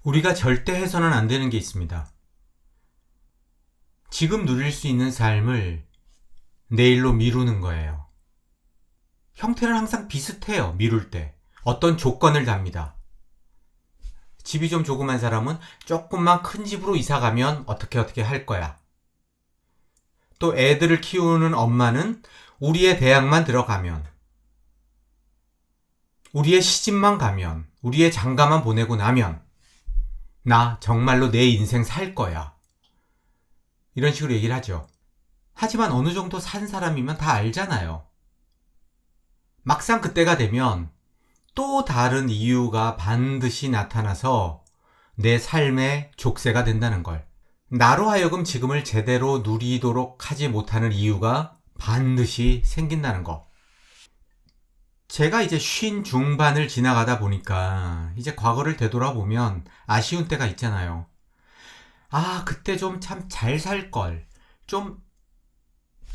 우리가 절대 해서는 안 되는 게 있습니다. 지금 누릴 수 있는 삶을 내일로 미루는 거예요. 형태는 항상 비슷해요. 미룰 때. 어떤 조건을 답니다. 집이 좀 조그만 사람은 조금만 큰 집으로 이사 가면 어떻게 할 거야. 또 애들을 키우는 엄마는 우리의 대학만 들어가면, 우리의 시집만 가면, 우리의 장가만 보내고 나면 나 정말로 내 인생 살 거야. 이런 식으로 얘기를 하죠. 하지만 어느 정도 산 사람이면 다 알잖아요. 막상 그때가 되면 또 다른 이유가 반드시 나타나서 내 삶의 족쇄가 된다는 걸. 나로 하여금 지금을 제대로 누리도록 하지 못하는 이유가 반드시 생긴다는 거. 제가 이제 50 중반을 지나가다 보니까 이제 과거를 되돌아보면 아쉬운 때가 있잖아요. 아, 그때 좀 참 잘 살 걸. 좀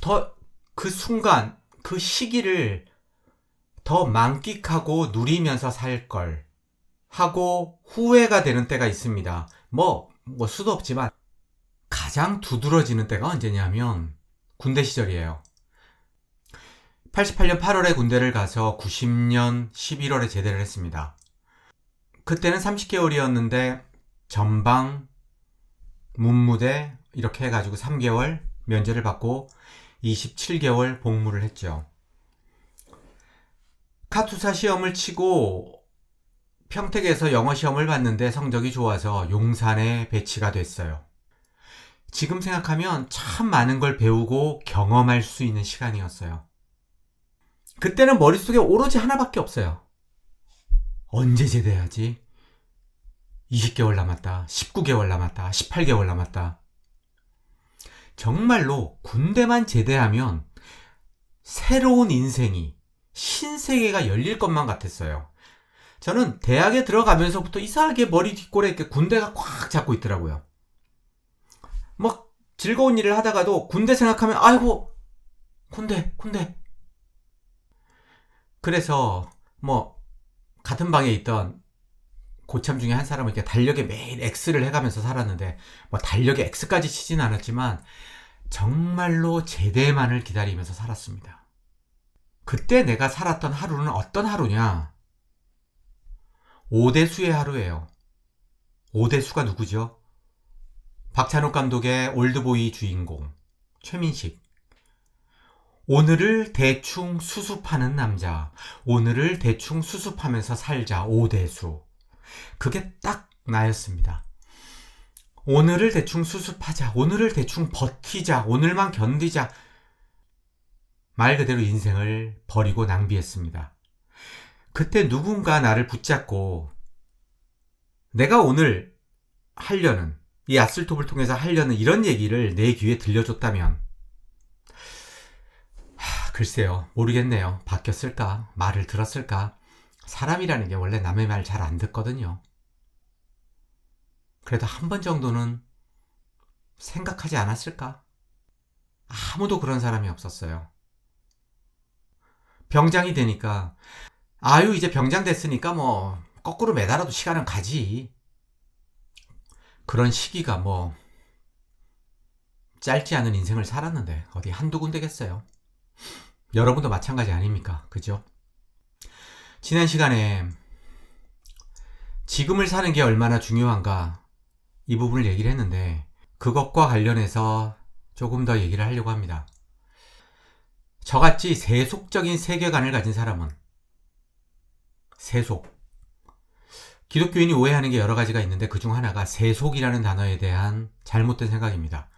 더 그 순간, 그 시기를 더 만끽하고 누리면서 살 걸. 하고 후회가 되는 때가 있습니다. 수도 없지만 가장 두드러지는 때가 언제냐면 군대 시절이에요. 88년 8월에 군대를 가서 90년 11월에 제대를 했습니다. 그때는 30개월이었는데 전방, 문무대 이렇게 해가지고 3개월 면제를 받고 27개월 복무를 했죠. 카투사 시험을 치고 평택에서 영어 시험을 봤는데 성적이 좋아서 용산에 배치가 됐어요. 지금 생각하면 참 많은 걸 배우고 경험할 수 있는 시간이었어요. 그때는 머릿속에 오로지 하나밖에 없어요. 언제 제대하지? 20개월 남았다. 19개월 남았다. 18개월 남았다. 정말로 군대만 제대하면 새로운 인생이, 신세계가 열릴 것만 같았어요. 저는 대학에 들어가면서부터 이상하게 머리 뒷골에 이렇게 군대가 꽉 잡고 있더라고요. 즐거운 일을 하다가도 군대 생각하면 아이고 군대. 그래서 같은 방에 있던 고참 중에 한 사람은 이렇게 달력에 매일 X를 해가면서 살았는데 달력에 X까지 치진 않았지만 정말로 제대만을 기다리면서 살았습니다. 그때 내가 살았던 하루는 어떤 하루냐? 오대수의 하루예요. 오대수가 누구죠? 박찬욱 감독의 올드보이 주인공 최민식. 오늘을 대충 수습하는 남자, 오늘을 대충 수습하면서 살자 오대수. 그게 딱 나였습니다. 오늘을 대충 수습하자, 오늘을 대충 버티자, 오늘만 견디자. 말 그대로 인생을 버리고 낭비했습니다. 그때 누군가 나를 붙잡고 내가 오늘 하려는, 이 아슬톱을 통해서 하려는 이런 얘기를 내 귀에 들려줬다면, 글쎄요, 모르겠네요. 바뀌었을까? 말을 들었을까? 사람이라는 게 원래 남의 말 잘 안 듣거든요. 그래도 한 번 정도는 생각하지 않았을까? 아무도 그런 사람이 없었어요. 병장이 되니까 이제 병장 됐으니까 거꾸로 매달아도 시간은 가지. 그런 시기가 짧지 않은 인생을 살았는데 어디 한두 군데겠어요. 여러분도 마찬가지 아닙니까? 그죠? 지난 시간에 지금을 사는 게 얼마나 중요한가 이 부분을 얘기를 했는데 그것과 관련해서 조금 더 얘기를 하려고 합니다. 저같이 세속적인 세계관을 가진 사람은, 세속, 기독교인이 오해하는 게 여러 가지가 있는데 그중 하나가 세속이라는 단어에 대한 잘못된 생각입니다.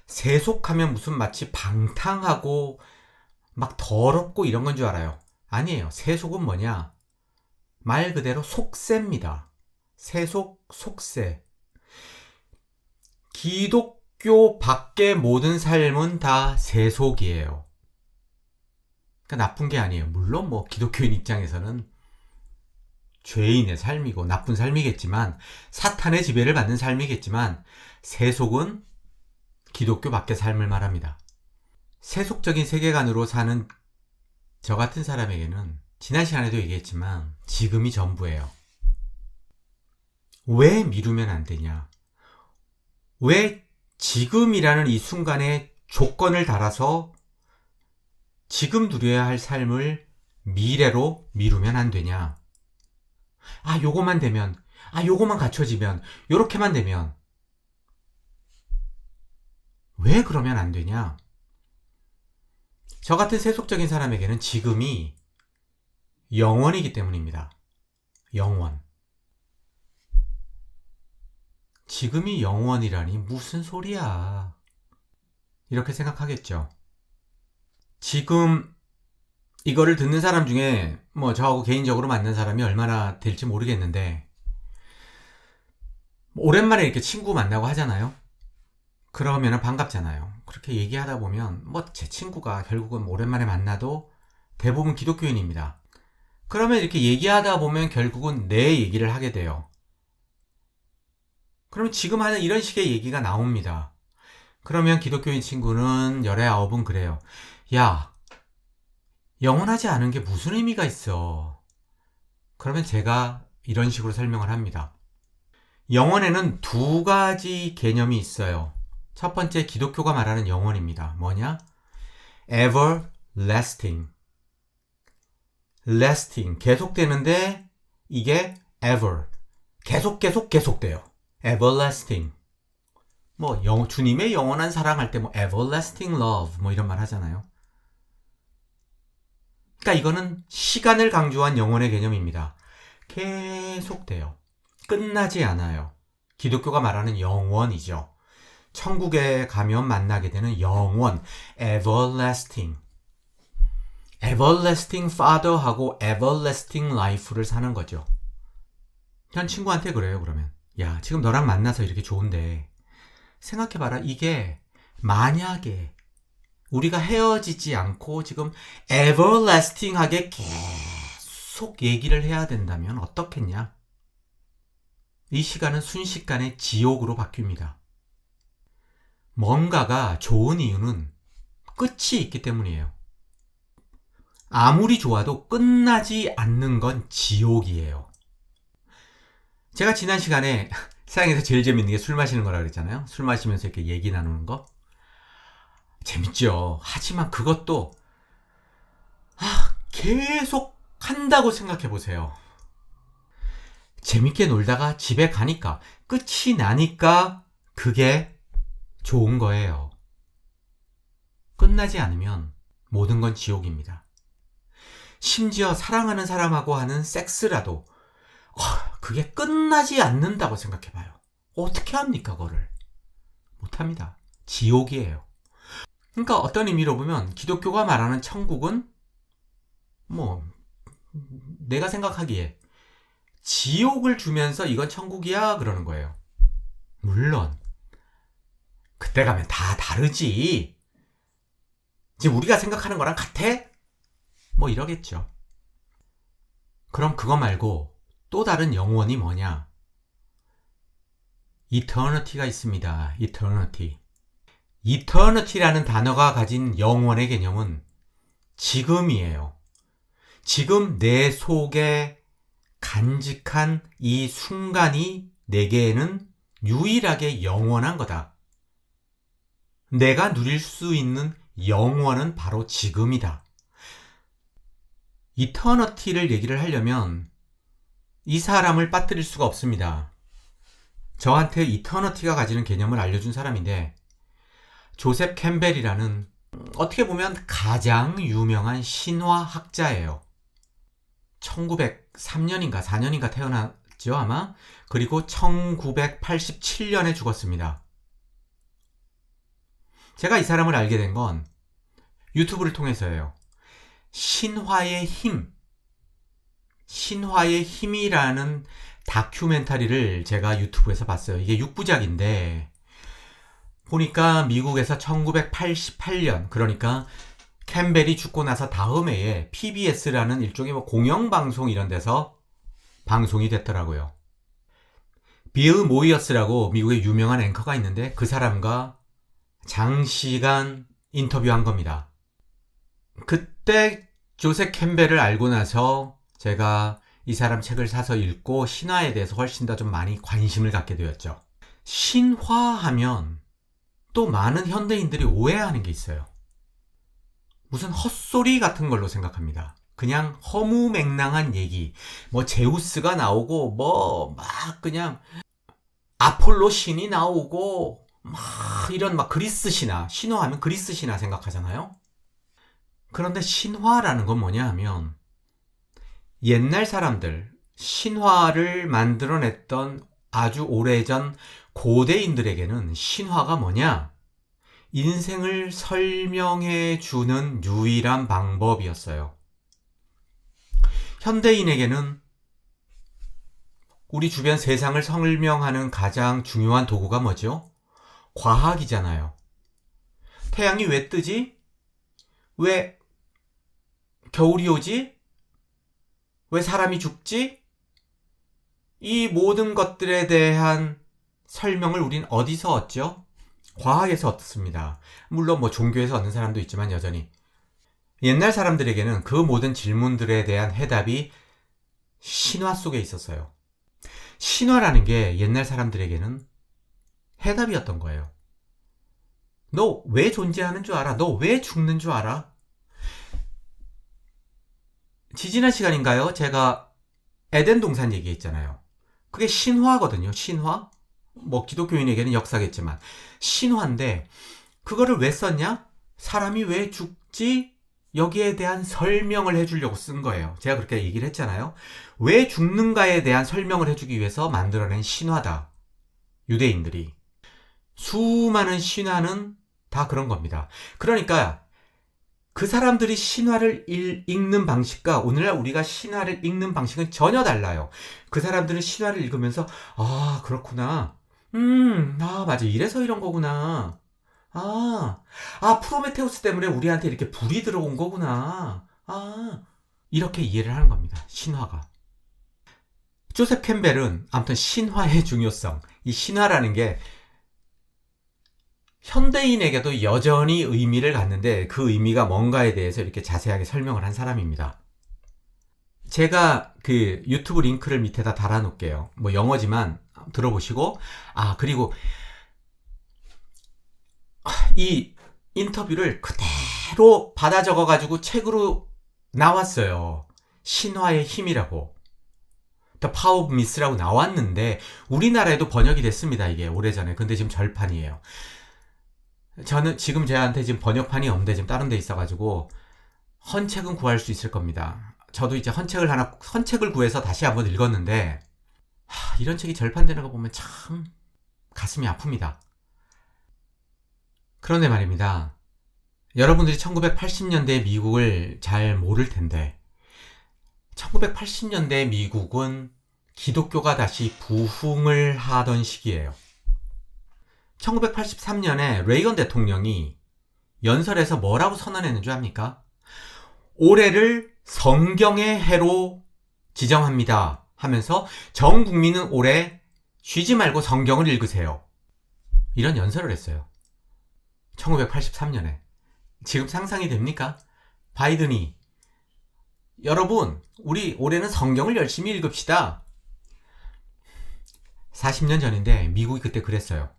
세속하면 무슨 마치 방탕하고 막 더럽고 이런 건 줄 알아요. 아니에요. 세속은 뭐냐? 말 그대로 속세입니다. 세속, 속세. 기독교 밖의 모든 삶은 다 세속이에요. 그러니까 나쁜 게 아니에요. 물론 기독교인 입장에서는 죄인의 삶이고 나쁜 삶이겠지만, 사탄의 지배를 받는 삶이겠지만, 세속은 기독교 밖의 삶을 말합니다. 세속적인 세계관으로 사는 저 같은 사람에게는 지난 시간에도 얘기했지만 지금이 전부예요. 왜 미루면 안 되냐? 왜 지금이라는 이 순간에 조건을 달아서 지금 누려야 할 삶을 미래로 미루면 안 되냐? 요거만 되면, 요거만 갖춰지면, 요렇게만 되면. 왜 그러면 안 되냐? 저 같은 세속적인 사람에게는 지금이 영원이기 때문입니다. 영원. 지금이 영원이라니 무슨 소리야. 이렇게 생각하겠죠. 지금 이거를 듣는 사람 중에 저하고 개인적으로 만난 사람이 얼마나 될지 모르겠는데 오랜만에 이렇게 친구 만나고 하잖아요. 그러면 반갑잖아요. 그렇게 얘기하다 보면 제 친구가 결국은 오랜만에 만나도 대부분 기독교인입니다. 그러면 이렇게 얘기하다 보면 결국은 내 얘기를 하게 돼요. 그러면 지금 하는 이런 식의 얘기가 나옵니다. 그러면 기독교인 친구는 열의 아홉은 그래요. 야, 영원하지 않은 게 무슨 의미가 있어. 그러면 제가 이런 식으로 설명을 합니다. 영원에는 두 가지 개념이 있어요. 첫 번째, 기독교가 말하는 영원입니다. 뭐냐? everlasting. lasting. 계속되는데 이게 ever. 계속돼요. everlasting. 주님의 영원한 사랑할 때 everlasting love 이런 말 하잖아요. 그러니까 이거는 시간을 강조한 영원의 개념입니다. 계속돼요. 끝나지 않아요. 기독교가 말하는 영원이죠. 천국에 가면 만나게 되는 영원, everlasting. everlasting father하고 everlasting life를 사는 거죠. 전 친구한테 그래요, 그러면. 야, 지금 너랑 만나서 이렇게 좋은데 생각해봐라. 이게 만약에 우리가 헤어지지 않고 지금 everlasting하게 계속 얘기를 해야 된다면 어떻겠냐? 이 시간은 순식간에 지옥으로 바뀝니다. 뭔가가 좋은 이유는 끝이 있기 때문이에요. 아무리 좋아도 끝나지 않는 건 지옥이에요. 제가 지난 시간에 세상에서 제일 재밌는 게 술 마시는 거라 그랬잖아요. 술 마시면서 이렇게 얘기 나누는 거. 재밌죠. 하지만 그것도 계속 한다고 생각해 보세요. 재밌게 놀다가 집에 가니까 끝이 나니까 그게 좋은 거예요. 끝나지 않으면 모든 건 지옥입니다. 심지어 사랑하는 사람하고 하는 섹스라도 그게 끝나지 않는다고 생각해봐요. 어떻게 합니까, 그거를? 못합니다. 지옥이에요. 그러니까 어떤 의미로 보면 기독교가 말하는 천국은 내가 생각하기에 지옥을 주면서 이건 천국이야 그러는 거예요. 물론 그때 가면 다 다르지. 지금 우리가 생각하는 거랑 같아? 이러겠죠. 그럼 그거 말고 또 다른 영원이 뭐냐? eternity가 있습니다. eternity라는 단어가 가진 영원의 개념은 지금이에요. 지금 내 속에 간직한 이 순간이 내게는 유일하게 영원한 거다. 내가 누릴 수 있는 영원은 바로 지금이다. 이터너티를 얘기를 하려면 이 사람을 빠뜨릴 수가 없습니다. 저한테 이터너티가 가지는 개념을 알려준 사람인데 조셉 캠벨이라는 어떻게 보면 가장 유명한 신화학자예요. 1903년인가 4년인가 태어났죠 아마. 그리고 1987년에 죽었습니다. 제가 이 사람을 알게 된 건 유튜브를 통해서예요. 신화의 힘이라는 다큐멘터리를 제가 유튜브에서 봤어요. 이게 6부작인데 보니까 미국에서 1988년 그러니까 캠벨이 죽고 나서 다음 해에 PBS라는 일종의 공영방송 이런 데서 방송이 됐더라고요. 빌 모이어스라고 미국의 유명한 앵커가 있는데 그 사람과 장시간 인터뷰한 겁니다. 그때 조셉 캠벨을 알고 나서 제가 이 사람 책을 사서 읽고 신화에 대해서 훨씬 더 좀 많이 관심을 갖게 되었죠. 신화하면 또 많은 현대인들이 오해하는 게 있어요. 무슨 헛소리 같은 걸로 생각합니다. 그냥 허무맹랑한 얘기. 뭐 제우스가 나오고 뭐 막 그냥 아폴로 신이 나오고 막 이런 막 그리스 신화하면 그리스 신화 생각하잖아요. 그런데 신화라는 건 뭐냐 하면 옛날 사람들, 신화를 만들어냈던 아주 오래전 고대인들에게는 신화가 뭐냐? 인생을 설명해 주는 유일한 방법이었어요. 현대인에게는 우리 주변 세상을 설명하는 가장 중요한 도구가 뭐죠? 과학이잖아요. 태양이 왜 뜨지? 왜 겨울이 오지? 왜 사람이 죽지? 이 모든 것들에 대한 설명을 우린 어디서 얻죠? 과학에서 얻습니다. 물론 뭐 종교에서 얻는 사람도 있지만 여전히 옛날 사람들에게는 그 모든 질문들에 대한 해답이 신화 속에 있었어요. 신화라는 게 옛날 사람들에게는 해답이었던 거예요. 너 왜 존재하는 줄 알아? 너 왜 죽는 줄 알아? 지지난 시간인가요? 제가 에덴 동산 얘기했잖아요. 그게 신화거든요. 신화? 뭐 기독교인에게는 역사겠지만 신화인데 그거를 왜 썼냐? 사람이 왜 죽지? 여기에 대한 설명을 해주려고 쓴 거예요. 제가 그렇게 얘기를 했잖아요. 왜 죽는가에 대한 설명을 해주기 위해서 만들어낸 신화다. 유대인들이. 수많은 신화는 다 그런 겁니다. 그러니까 그 사람들이 신화를 읽는 방식과 오늘날 우리가 신화를 읽는 방식은 전혀 달라요. 그 사람들은 신화를 읽으면서 아 그렇구나. 맞아. 이래서 이런 거구나. 프로메테우스 때문에 우리한테 이렇게 불이 들어온 거구나. 이렇게 이해를 하는 겁니다. 신화가. 조셉 캠벨은 아무튼 신화의 중요성, 이 신화라는 게 현대인에게도 여전히 의미를 갖는데 그 의미가 뭔가에 대해서 이렇게 자세하게 설명을 한 사람입니다. 제가 그 유튜브 링크를 밑에다 달아놓을게요. 뭐 영어지만 들어보시고 그리고 이 인터뷰를 그대로 받아 적어가지고 책으로 나왔어요. 신화의 힘이라고. The Power of Myth라고 나왔는데 우리나라에도 번역이 됐습니다. 이게 오래전에. 근데 지금 절판이에요. 저는 지금 저한테 지금 번역판이 없는데 지금 다른 데 있어가지고 헌책은 구할 수 있을 겁니다. 저도 이제 헌책을 구해서 다시 한번 읽었는데 이런 책이 절판되는 거 보면 참 가슴이 아픕니다. 그런데 말입니다. 여러분들이 1980년대 미국을 잘 모를 텐데 1980년대 미국은 기독교가 다시 부흥을 하던 시기예요. 1983년에 레이건 대통령이 연설에서 뭐라고 선언했는 줄 압니까? 올해를 성경의 해로 지정합니다 하면서 전 국민은 올해 쉬지 말고 성경을 읽으세요. 이런 연설을 했어요. 1983년에. 지금 상상이 됩니까? 바이든이 여러분 우리 올해는 성경을 열심히 읽읍시다. 40년 전인데 미국이 그때 그랬어요.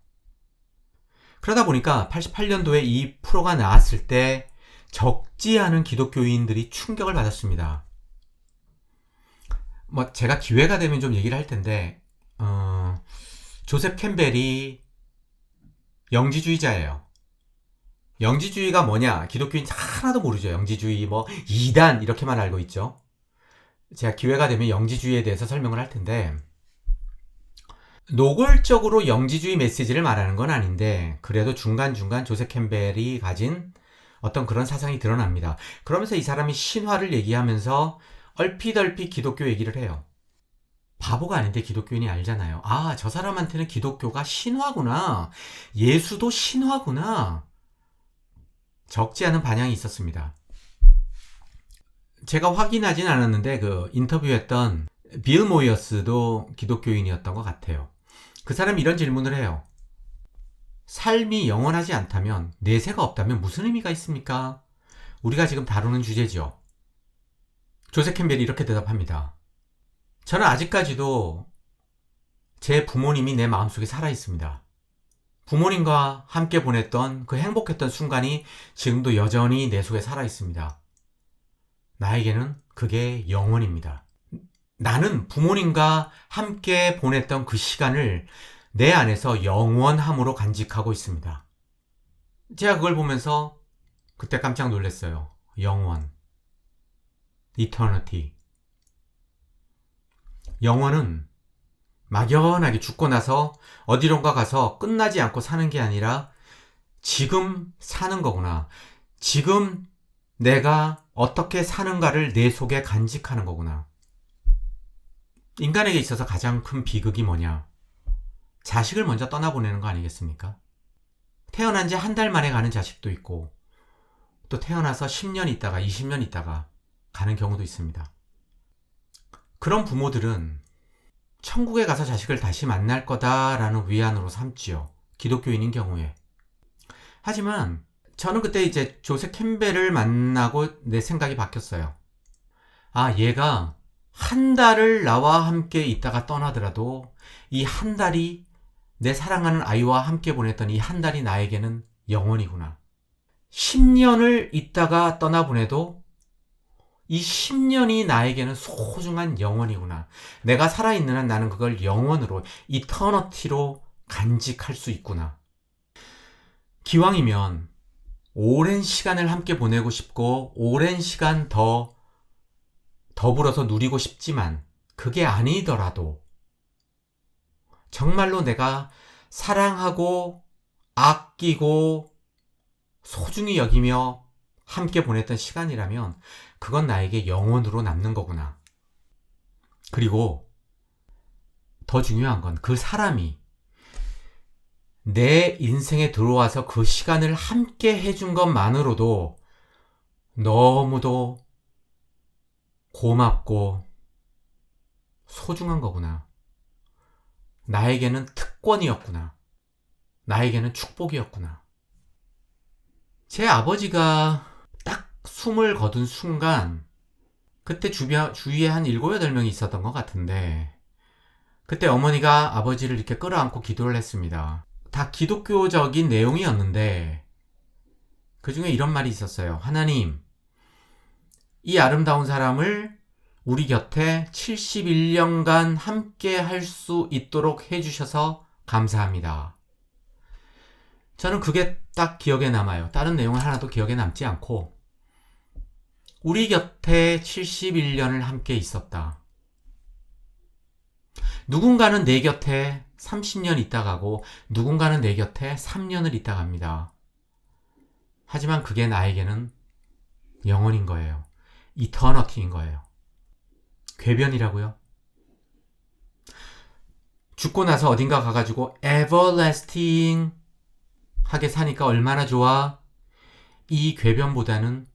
그러다 보니까 88년도에 이 프로가 나왔을 때 적지 않은 기독교인들이 충격을 받았습니다. 뭐 제가 기회가 되면 좀 얘기를 할 텐데 조셉 캠벨이 영지주의자예요. 영지주의가 뭐냐? 기독교인 하나도 모르죠. 영지주의 뭐 이단 이렇게만 알고 있죠. 제가 기회가 되면 영지주의에 대해서 설명을 할 텐데 노골적으로 영지주의 메시지를 말하는 건 아닌데 그래도 중간중간 조셉 캠벨이 가진 어떤 그런 사상이 드러납니다. 그러면서 이 사람이 신화를 얘기하면서 얼핏 기독교 얘기를 해요. 바보가 아닌데 기독교인이 알잖아요. 저 사람한테는 기독교가 신화구나. 예수도 신화구나. 적지 않은 반향이 있었습니다. 제가 확인하진 않았는데 그 인터뷰했던 빌 모이어스도 기독교인이었던 것 같아요. 그 사람이 이런 질문을 해요. 삶이 영원하지 않다면, 내세가 없다면 무슨 의미가 있습니까? 우리가 지금 다루는 주제죠. 조셉 캠벨이 이렇게 대답합니다. 저는 아직까지도 제 부모님이 내 마음속에 살아있습니다. 부모님과 함께 보냈던 그 행복했던 순간이 지금도 여전히 내 속에 살아있습니다. 나에게는 그게 영원입니다. 나는 부모님과 함께 보냈던 그 시간을 내 안에서 영원함으로 간직하고 있습니다. 제가 그걸 보면서 그때 깜짝 놀랐어요. 영원. eternity. 영원은 막연하게 죽고 나서 어디론가 가서 끝나지 않고 사는 게 아니라 지금 사는 거구나. 지금 내가 어떻게 사는가를 내 속에 간직하는 거구나. 인간에게 있어서 가장 큰 비극이 뭐냐? 자식을 먼저 떠나보내는 거 아니겠습니까? 태어난 지 한 달 만에 가는 자식도 있고 또 태어나서 10년 있다가 20년 있다가 가는 경우도 있습니다. 그런 부모들은 천국에 가서 자식을 다시 만날 거다라는 위안으로 삼지요. 기독교인인 경우에. 하지만 저는 그때 이제 조셉 캠벨을 만나고 내 생각이 바뀌었어요. 아, 얘가 한 달을 나와 함께 있다가 떠나더라도 이 한 달이 내 사랑하는 아이와 함께 보냈던 이 한 달이 나에게는 영원이구나. 10년을 있다가 떠나보내도 이 10년이 나에게는 소중한 영원이구나. 내가 살아있는 한 나는 그걸 영원으로, 이터너티로 간직할 수 있구나. 기왕이면 오랜 시간을 함께 보내고 싶고 오랜 시간 더 더불어서 누리고 싶지만 그게 아니더라도 정말로 내가 사랑하고 아끼고 소중히 여기며 함께 보냈던 시간이라면 그건 나에게 영원으로 남는 거구나. 그리고 더 중요한 건 그 사람이 내 인생에 들어와서 그 시간을 함께 해준 것만으로도 너무도 고맙고 소중한 거구나. 나에게는 특권이었구나. 나에게는 축복이었구나. 제 아버지가 딱 숨을 거둔 순간 그때 주위에 한 7, 8명이 있었던 것 같은데 그때 어머니가 아버지를 이렇게 끌어안고 기도를 했습니다. 다 기독교적인 내용이었는데 그 중에 이런 말이 있었어요. 하나님, 이 아름다운 사람을 우리 곁에 71년간 함께 할 수 있도록 해주셔서 감사합니다. 저는 그게 딱 기억에 남아요. 다른 내용은 하나도 기억에 남지 않고 우리 곁에 71년을 함께 있었다. 누군가는 내 곁에 30년 있다 가고 누군가는 내 곁에 3년을 있다 갑니다. 하지만 그게 나에게는 영원인 거예요. 이터너티인 거예요. 궤변이라고요? 죽고 나서 어딘가 가가지고 everlasting 하게 사니까 얼마나 좋아? 이 궤변보다는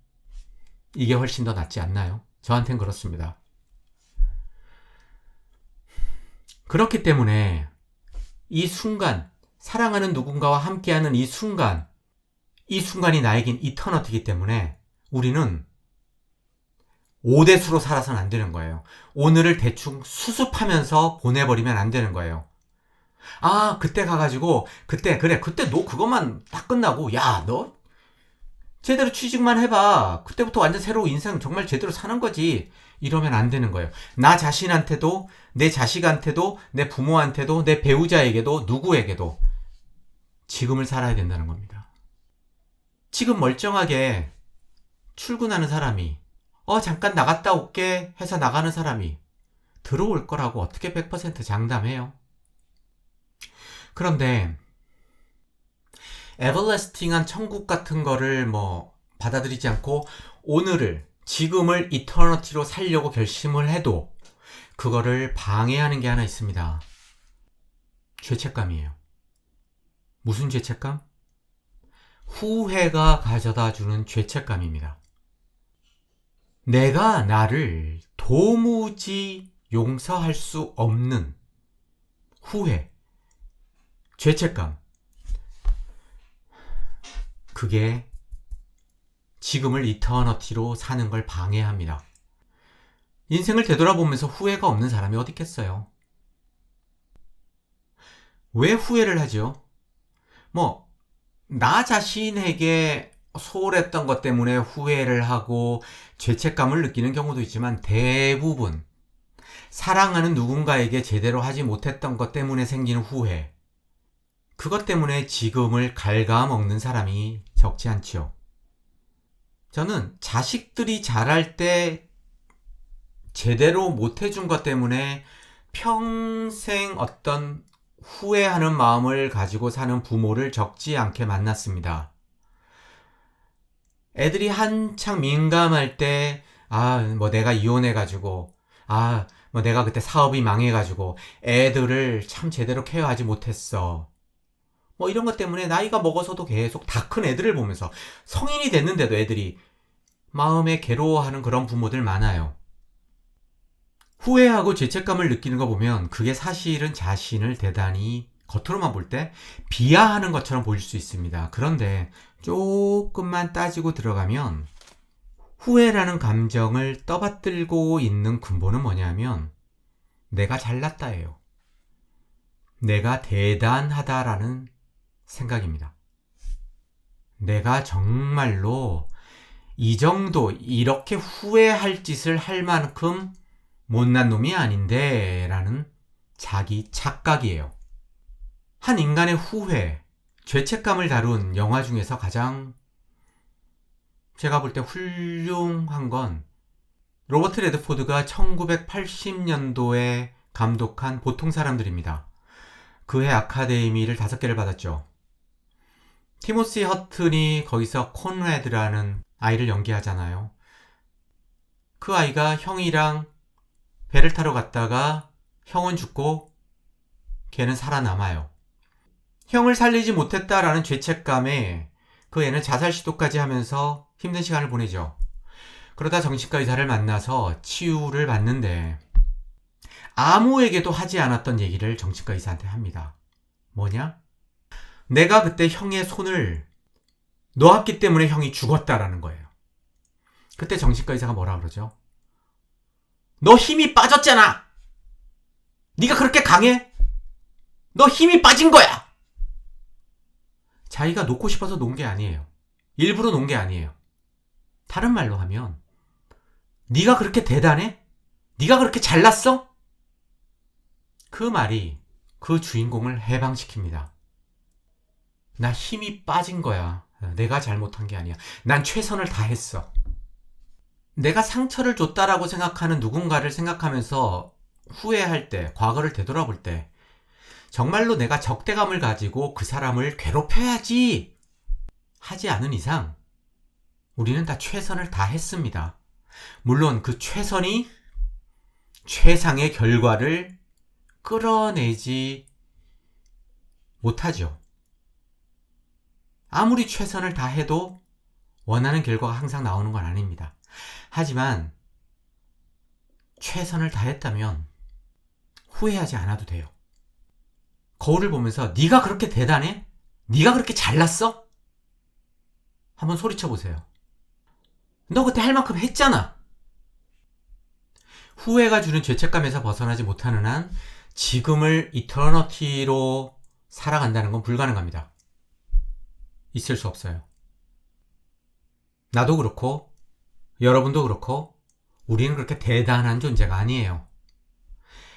이게 훨씬 더 낫지 않나요? 저한텐 그렇습니다. 그렇기 때문에 이 순간, 사랑하는 누군가와 함께하는 이 순간이 나에겐 이터너티이기 때문에 우리는 5대수로 살아서는 안 되는 거예요. 오늘을 대충 수습하면서 보내버리면 안 되는 거예요. 아, 그때 가가지고, 그때 너 그것만 딱 끝나고, 야, 너 제대로 취직만 해봐. 그때부터 완전 새로운 인생 정말 제대로 사는 거지. 이러면 안 되는 거예요. 나 자신한테도, 내 자식한테도, 내 부모한테도, 내 배우자에게도, 누구에게도 지금을 살아야 된다는 겁니다. 지금 멀쩡하게 출근하는 사람이 잠깐 나갔다 올게 해서 나가는 사람이 들어올 거라고 어떻게 100% 장담해요? 그런데 에버래스팅한 천국 같은 거를 받아들이지 않고 오늘을, 지금을 이터너티로 살려고 결심을 해도 그거를 방해하는 게 하나 있습니다. 죄책감이에요. 무슨 죄책감? 후회가 가져다 주는 죄책감입니다. 내가 나를 도무지 용서할 수 없는 후회, 죄책감. 그게 지금을 이터너티로 사는 걸 방해합니다. 인생을 되돌아보면서 후회가 없는 사람이 어디 있겠어요? 왜 후회를 하죠? 뭐, 나 자신에게 소홀했던 것 때문에 후회를 하고 죄책감을 느끼는 경우도 있지만 대부분 사랑하는 누군가에게 제대로 하지 못했던 것 때문에 생기는 후회. 그것 때문에 지금을 갉아먹는 사람이 적지 않지요. 저는 자식들이 자랄 때 제대로 못해준 것 때문에 평생 어떤 후회하는 마음을 가지고 사는 부모를 적지 않게 만났습니다. 애들이 한창 민감할 때, 뭐 내가 이혼해가지고, 뭐 내가 그때 사업이 망해가지고 애들을 참 제대로 케어하지 못했어. 뭐 이런 것 때문에 나이가 먹어서도 계속 다 큰 애들을 보면서 성인이 됐는데도 애들이 마음에 괴로워하는 그런 부모들 많아요. 후회하고 죄책감을 느끼는 거 보면 그게 사실은 자신을 대단히 겉으로만 볼 때 비하하는 것처럼 보일 수 있습니다. 그런데 조금만 따지고 들어가면 후회라는 감정을 떠받들고 있는 근본은 뭐냐면 내가 잘났다예요. 내가 대단하다라는 생각입니다. 내가 정말로 이 정도 이렇게 후회할 짓을 할 만큼 못난 놈이 아닌데 라는 자기 착각이에요. 한 인간의 후회, 죄책감을 다룬 영화 중에서 가장 제가 볼 때 훌륭한 건 로버트 레드포드가 1980년도에 감독한 보통 사람들입니다. 그해 아카데미를 5개를 받았죠. 티모시 허튼이 거기서 콘레드라는 아이를 연기하잖아요. 그 아이가 형이랑 배를 타러 갔다가 형은 죽고 걔는 살아남아요. 형을 살리지 못했다라는 죄책감에 그 애는 자살 시도까지 하면서 힘든 시간을 보내죠. 그러다 정신과 의사를 만나서 치유를 받는데 아무에게도 하지 않았던 얘기를 정신과 의사한테 합니다. 뭐냐? 내가 그때 형의 손을 놓았기 때문에 형이 죽었다라는 거예요. 그때 정신과 의사가 뭐라 그러죠? 너 힘이 빠졌잖아! 네가 그렇게 강해? 너 힘이 빠진 거야! 자기가 놓고 싶어서 놓은 게 아니에요. 일부러 놓은 게 아니에요. 다른 말로 하면 네가 그렇게 대단해? 네가 그렇게 잘났어? 그 말이 그 주인공을 해방시킵니다. 나 힘이 빠진 거야. 내가 잘못한 게 아니야. 난 최선을 다했어. 내가 상처를 줬다라고 생각하는 누군가를 생각하면서 후회할 때, 과거를 되돌아볼 때 정말로 내가 적대감을 가지고 그 사람을 괴롭혀야지 하지 않은 이상 우리는 다 최선을 다했습니다. 물론 그 최선이 최상의 결과를 끌어내지 못하죠. 아무리 최선을 다해도 원하는 결과가 항상 나오는 건 아닙니다. 하지만 최선을 다했다면 후회하지 않아도 돼요. 거울을 보면서 네가 그렇게 대단해? 네가 그렇게 잘났어? 한번 소리쳐 보세요. 너 그때 할 만큼 했잖아. 후회가 주는 죄책감에서 벗어나지 못하는 한 지금을 이터너티로 살아간다는 건 불가능합니다. 있을 수 없어요. 나도 그렇고 여러분도 그렇고 우리는 그렇게 대단한 존재가 아니에요.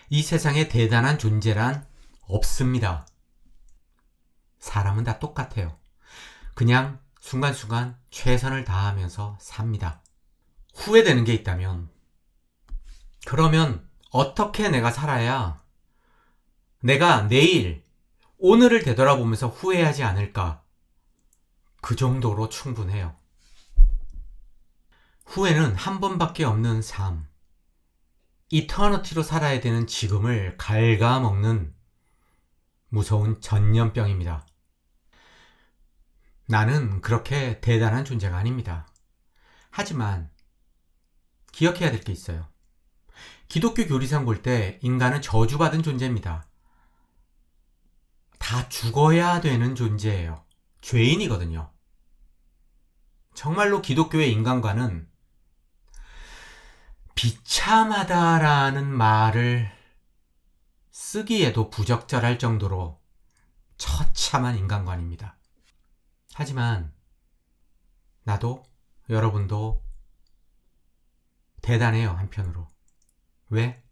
이 세상에 대단한 존재란 없습니다. 사람은 다 똑같아요. 그냥 순간순간 최선을 다하면서 삽니다. 후회되는 게 있다면 그러면 어떻게 내가 살아야 내가 내일, 오늘을 되돌아보면서 후회하지 않을까? 그 정도로 충분해요. 후회는 한 번밖에 없는 삶, 이터너티로 살아야 되는 지금을 갉아먹는 무서운 전염병입니다. 나는 그렇게 대단한 존재가 아닙니다. 하지만 기억해야 될 게 있어요. 기독교 교리상 볼 때 인간은 저주받은 존재입니다. 다 죽어야 되는 존재예요. 죄인이거든요. 정말로 기독교의 인간관은 비참하다라는 말을 쓰기에도 부적절할 정도로 처참한 인간관입니다. 하지만 나도 여러분도 대단해요, 한편으로. 왜?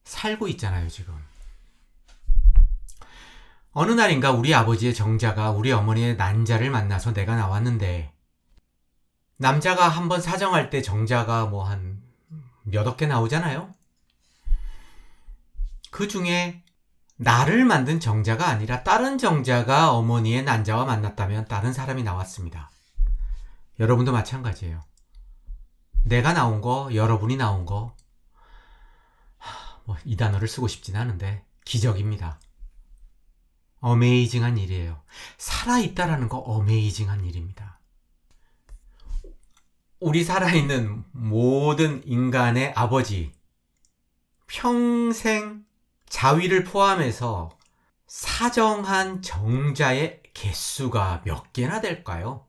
살고 있잖아요, 지금. 어느 날인가 우리 아버지의 정자가 우리 어머니의 난자를 만나서 내가 나왔는데, 남자가 한번 사정할 때 정자가 뭐 한 몇억 개 나오잖아요? 그 중에 나를 만든 정자가 아니라 다른 정자가 어머니의 난자와 만났다면 다른 사람이 나왔습니다. 여러분도 마찬가지예요. 내가 나온 거, 여러분이 나온 거, 이 단어를 쓰고 싶진 않은데 기적입니다. 어메이징한 일이에요. 살아있다라는 거 어메이징한 일입니다. 우리 살아있는 모든 인간의 아버지, 평생 자위를 포함해서 사정한 정자의 개수가 몇 개나 될까요?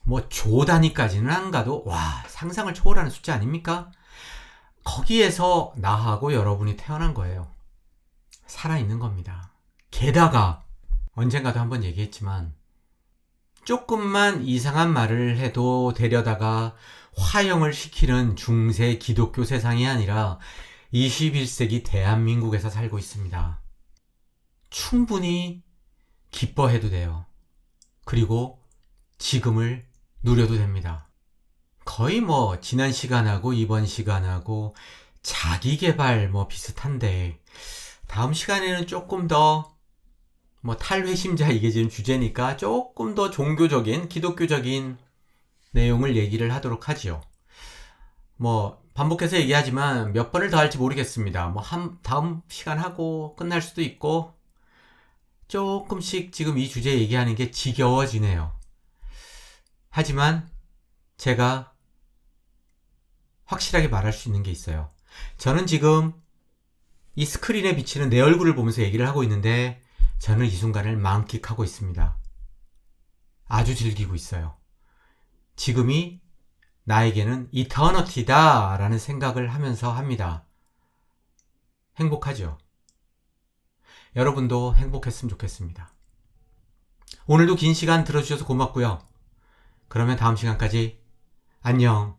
뭐 조 단위까지는 안 가도 와, 상상을 초월하는 숫자 아닙니까? 거기에서 나하고 여러분이 태어난 거예요. 살아있는 겁니다. 게다가 언젠가도 한번 얘기했지만 조금만 이상한 말을 해도 데려다가 화형을 시키는 중세 기독교 세상이 아니라 21세기 대한민국에서 살고 있습니다. 충분히 기뻐해도 돼요. 그리고 지금을 누려도 됩니다. 거의 뭐 지난 시간하고 이번 시간하고 자기계발 뭐 비슷한데, 다음 시간에는 조금 더 뭐 탈회심자, 이게 지금 주제니까 조금 더 종교적인, 기독교적인 내용을 얘기를 하도록 하지요. 뭐 반복해서 얘기하지만 몇 번을 더 할지 모르겠습니다. 뭐 다음 시간 하고 끝날 수도 있고, 조금씩 지금 이 주제 얘기하는 게 지겨워지네요. 하지만 제가 확실하게 말할 수 있는 게 있어요. 저는 지금 이 스크린에 비치는 내 얼굴을 보면서 얘기를 하고 있는데, 저는 이 순간을 만끽하고 있습니다. 아주 즐기고 있어요. 지금이 나에게는 이터너티다 라는 생각을 하면서 합니다. 행복하죠? 여러분도 행복했으면 좋겠습니다. 오늘도 긴 시간 들어주셔서 고맙고요. 그러면 다음 시간까지 안녕.